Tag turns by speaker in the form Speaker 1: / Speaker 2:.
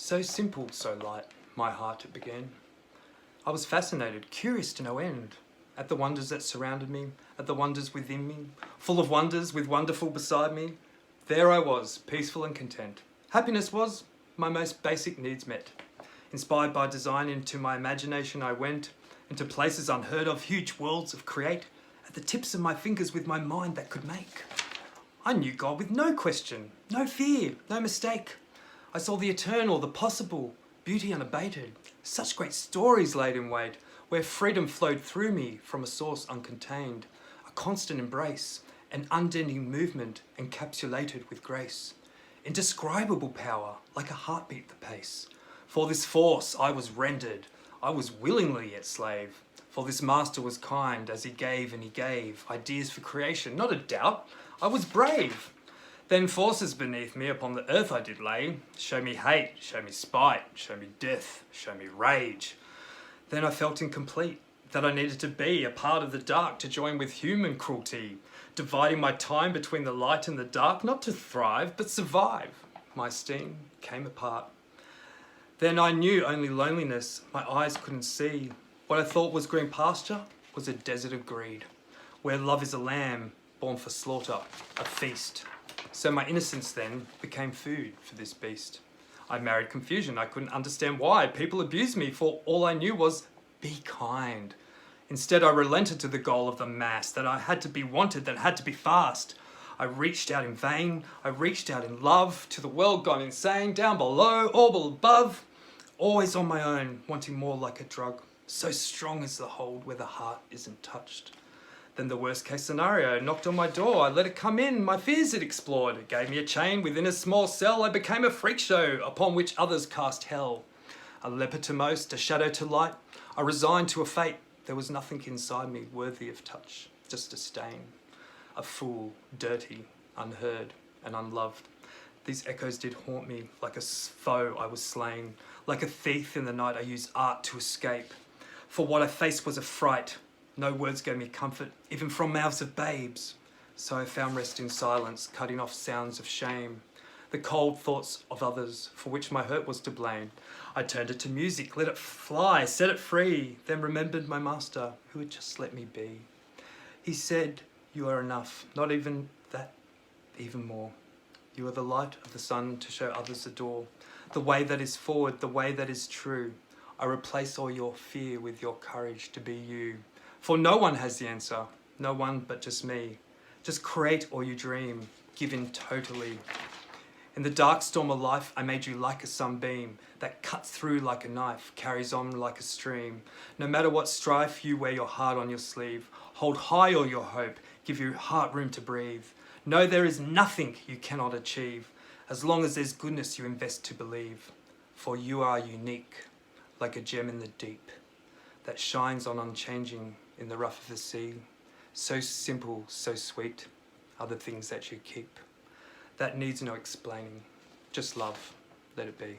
Speaker 1: So simple, so light, my heart it began. I was fascinated, curious to no end, at the wonders that surrounded me, at the wonders within me, full of wonders with wonderful beside me. There I was, peaceful and content. Happiness was my most basic needs met. Inspired by design, into my imagination I went, into places unheard of, huge worlds of create, at the tips of my fingers with my mind that could make. I knew God with no question, no fear, no mistake. I saw the eternal, the possible, beauty unabated, such great stories laid in wait, where freedom flowed through me from a source uncontained, a constant embrace, an unending movement encapsulated with grace. Indescribable power, like a heartbeat the pace. For this force I was rendered, I was willingly its slave. For this master was kind, as he gave and he gave ideas for creation, not a doubt, I was brave. Then forces beneath me upon the earth I did lay, show me hate, show me spite, show me death, show me rage. Then I felt incomplete, that I needed to be a part of the dark to join with human cruelty, dividing my time between the light and the dark, not to thrive, but survive. My steam came apart. Then I knew only loneliness, my eyes couldn't see. What I thought was green pasture was a desert of greed, where love is a lamb born for slaughter, a feast. So my innocence then became food for this beast. I married confusion. I couldn't understand why people abused me, for all I knew was be kind. Instead, I relented to the goal of the mass, that I had to be wanted, that had to be fast. I reached out in vain. I reached out in love to the world gone insane, down below, all above, always on my own, wanting more like a drug. So strong is the hold where the heart isn't touched. Then the worst case scenario knocked on my door. I let it come in, my fears it explored. It gave me a chain within a small cell. I became a freak show upon which others cast hell. A leper to most, a shadow to light. I resigned to a fate. There was nothing inside me worthy of touch, just a stain. A fool, dirty, unheard and unloved. These echoes did haunt me. Like a foe I was slain. Like a thief in the night I used art to escape. For what I faced was a fright. No words gave me comfort, even from mouths of babes. So I found rest in silence, cutting off sounds of shame. The cold thoughts of others, for which my hurt was to blame. I turned it to music, let it fly, set it free. Then remembered my master, who had just let me be. He said, you are enough, not even that, even more. You are the light of the sun to show others the door. The way that is forward, the way that is true. I replace all your fear with your courage to be you. For no one has the answer, no one but just me. Just create all you dream, give in totally. In the dark storm of life, I made you like a sunbeam that cuts through like a knife, carries on like a stream. No matter what strife, you wear your heart on your sleeve. Hold high all your hope, give your heart room to breathe. Know there is nothing you cannot achieve, as long as there's goodness you invest to believe. For you are unique, like a gem in the deep, that shines on unchanging in the rough of the sea. So simple, so sweet are the things that you keep. That needs no explaining, just love, let it be.